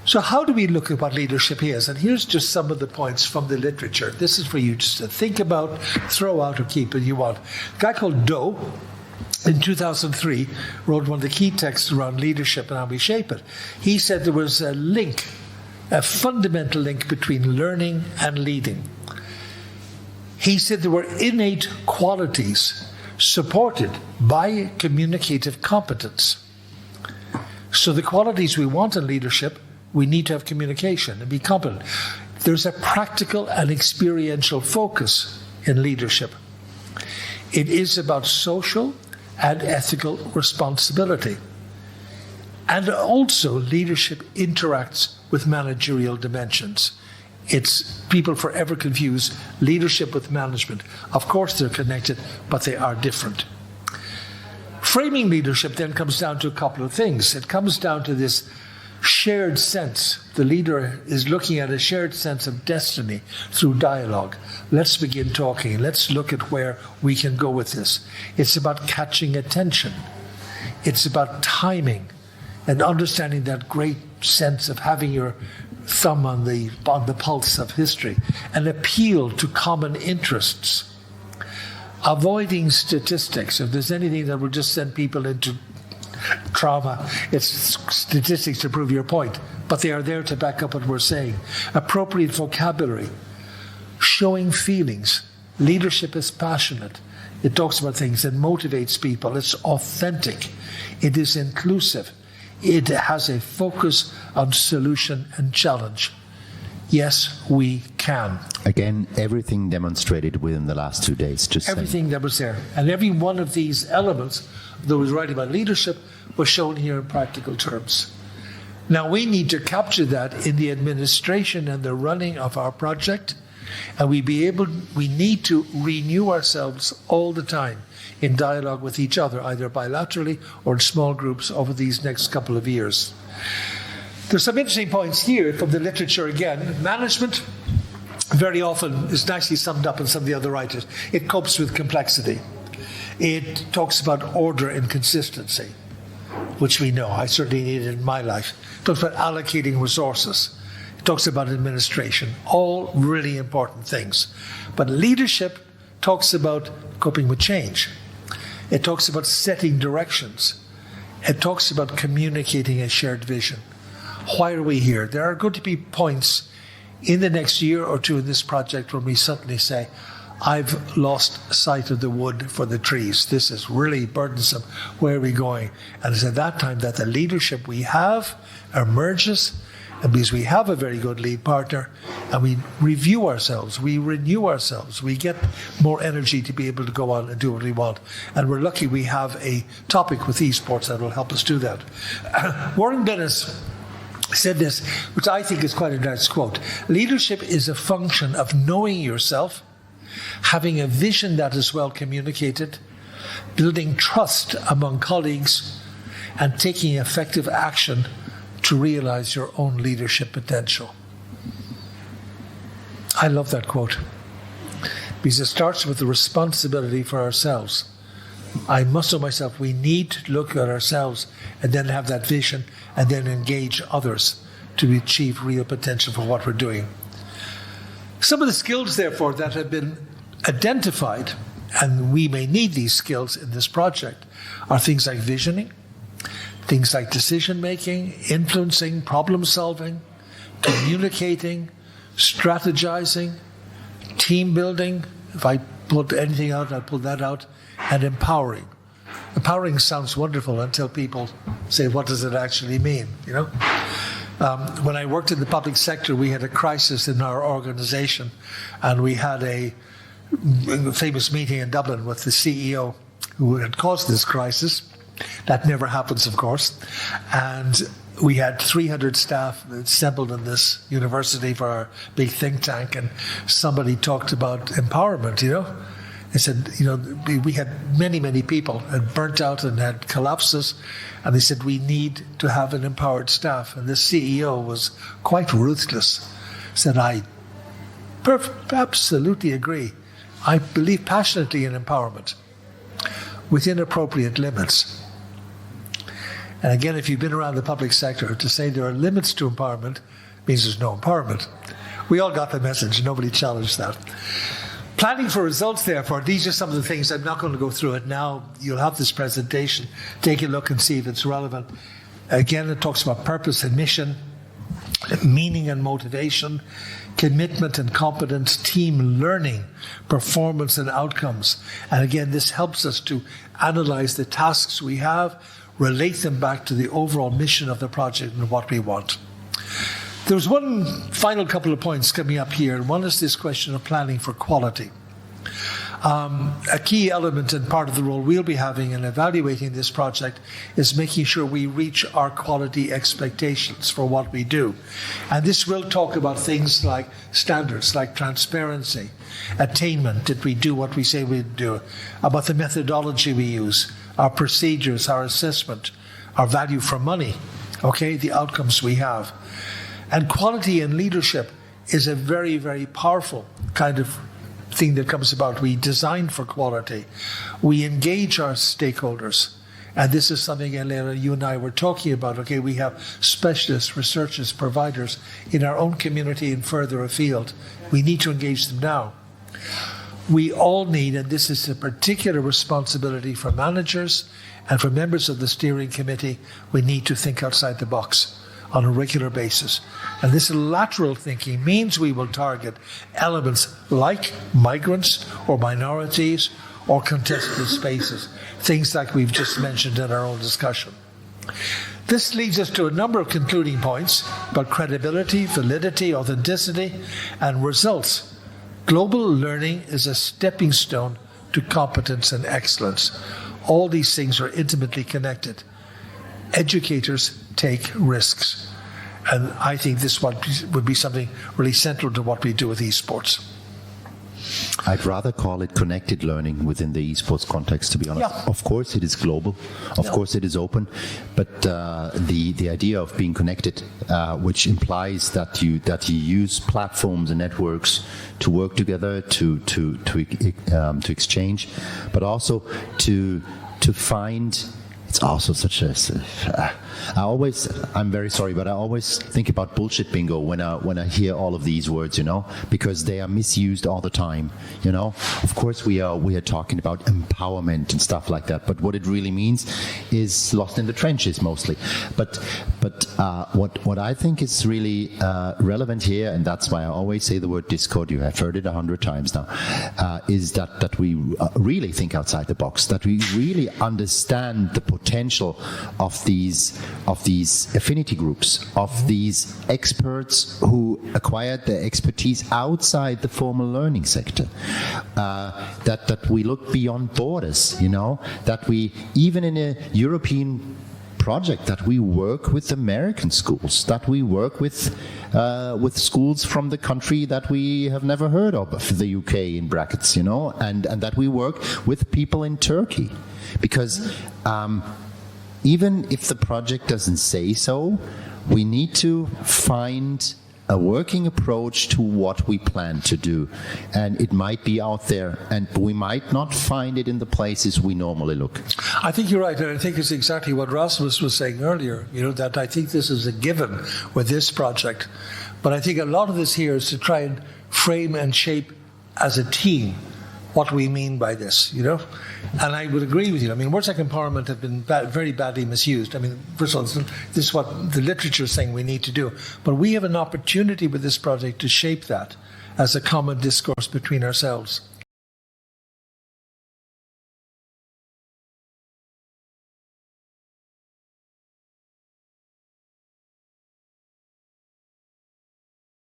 So how do we look at what leadership is? And here's just some of the points from the literature. This is for you just to think about, throw out, or keep if you want. A guy called Doe, in 2003, wrote one of the key texts around leadership and how we shape it. He said there was a link, a fundamental link between learning and leading. He said there were innate qualities supported by communicative competence. So the qualities we want in leadership, we need to have communication and be competent. There's a practical and experiential focus in leadership. It is about social and ethical responsibility. And also, leadership interacts with managerial dimensions. It's people forever confuse leadership with management. Of course they're connected, but they are different. Framing leadership then comes down to a couple of things. It comes down to this shared sense. The leader is looking at a shared sense of destiny through dialogue. Let's begin talking. Let's look at where we can go with this. It's about catching attention. It's about timing and understanding that great sense of having your thumb on the pulse of history. An appeal to common interests. Avoiding statistics. If there's anything that will just send people into trauma, it's statistics to prove your point, but they are there to back up what we're saying. Appropriate vocabulary, showing feelings. Leadership is passionate. It talks about things, it motivates people, it's authentic, it is inclusive, it has a focus on solution and challenge. Yes, we can. Again, everything demonstrated within the last 2 days. Just everything saying. That was there. And every one of these elements that was writing about leadership was shown here in practical terms. Now we need to capture that in the administration and the running of our project, and we need to renew ourselves all the time in dialogue with each other, either bilaterally or in small groups over these next couple of years. There's some interesting points here from the literature again. Management very often is nicely summed up in some of the other writers. It copes with complexity. It talks about order and consistency, which we know. I certainly need it in my life. It talks about allocating resources. It talks about administration. All really important things. But leadership talks about coping with change. It talks about setting directions. It talks about communicating a shared vision. Why are we here? There are going to be points in the next year or two in this project when we suddenly say, I've lost sight of the wood for the trees. This is really burdensome. Where are we going? And it's at that time that the leadership we have emerges, and because we have a very good lead partner, and we review ourselves, we renew ourselves, we get more energy to be able to go on and do what we want. And we're lucky we have a topic with esports that will help us do that. Warren Bennis said this, which I think is quite a nice quote. Leadership is a function of knowing yourself, having a vision that is well communicated, building trust among colleagues, and taking effective action to realize your own leadership potential. I love that quote because it starts with the responsibility for ourselves. I must know myself. We need to look at ourselves and then have that vision and then engage others to achieve real potential for what we're doing. Some of the skills, therefore, that have been identified, and we may need these skills in this project, are things like visioning, things like decision-making, influencing, problem-solving, communicating, strategizing, team building. If I pulled anything out, I'll pull that out. And empowering. Empowering sounds wonderful until people say, what does it actually mean? You know? When I worked in the public sector, we had a crisis in our organization, and we had a famous meeting in Dublin with the CEO who had caused this crisis. That never happens, of course. And we had 300 staff assembled in this university for our big think tank, and somebody talked about empowerment, you know. They said, you know, we had many, many people had burnt out and had collapses, and they said, we need to have an empowered staff. And the CEO was quite ruthless, said, I absolutely agree. I believe passionately in empowerment within appropriate limits. And again, if you've been around the public sector, to say there are limits to empowerment means there's no empowerment. We all got the message. Nobody challenged that. Planning for results, therefore, these are some of the things. I'm not going to go through it now. You'll have this presentation. Take a look and see if it's relevant. Again, it talks about purpose and mission, meaning and motivation, commitment and competence, team learning, performance and outcomes. And again, this helps us to analyze the tasks we have, relate them back to the overall mission of the project and what we want. There's one final couple of points coming up here, and one is this question of planning for quality. A key element and part of the role we'll be having in evaluating this project is making sure we reach our quality expectations for what we do. And this will talk about things like standards, like transparency, attainment, did we do what we say we'd do, about the methodology we use, our procedures, our assessment, our value for money, okay, the outcomes we have. And quality in leadership is a very, very powerful kind of thing that comes about. We design for quality. We engage our stakeholders. And this is something, Elena, you and I were talking about. Okay, we have specialists, researchers, providers in our own community and further afield. We need to engage them now. We all need, and this is a particular responsibility for managers and for members of the steering committee, we need to think outside the box on a regular basis. And this lateral thinking means we will target elements like migrants or minorities or contested spaces, things like we've just mentioned in our own discussion. This leads us to a number of concluding points about credibility, validity, authenticity, and results. Global learning is a stepping stone to competence and excellence. All these things are intimately connected. Educators take risks. And I think this would be something really central to what we do with esports. I'd rather call it connected learning within the esports context, to be honest. Yeah. Of course it is global, of course it is open, but the idea of being connected, which implies that you use platforms and networks to work together, to exchange, but also to find. It's also such a. I'm very sorry, but I always think about bullshit bingo when I hear all of these words, because they are misused all the time, Of course, we are talking about empowerment and stuff like that, but what it really means is lost in the trenches mostly. But what I think is really relevant here, and that's why I always say the word Discord. You have heard it 100 times now. Is that we really think outside the box, that we really understand the potential of these affinity groups, of these experts who acquired their expertise outside the formal learning sector, that we look beyond borders, that we, even in a European project, that we work with American schools, that we work with schools from the country that we have never heard of, the UK in brackets, and that we work with people in Turkey. Because even if the project doesn't say so, we need to find a working approach to what we plan to do. And it might be out there, and we might not find it in the places we normally look. I think you're right, and I think it's exactly what Rasmus was saying earlier, that I think this is a given with this project. But I think a lot of this here is to try and frame and shape as a team what we mean by this, And I would agree with you. Words like empowerment have been very badly misused. First of all, this is what the literature is saying we need to do. But we have an opportunity with this project to shape that as a common discourse between ourselves.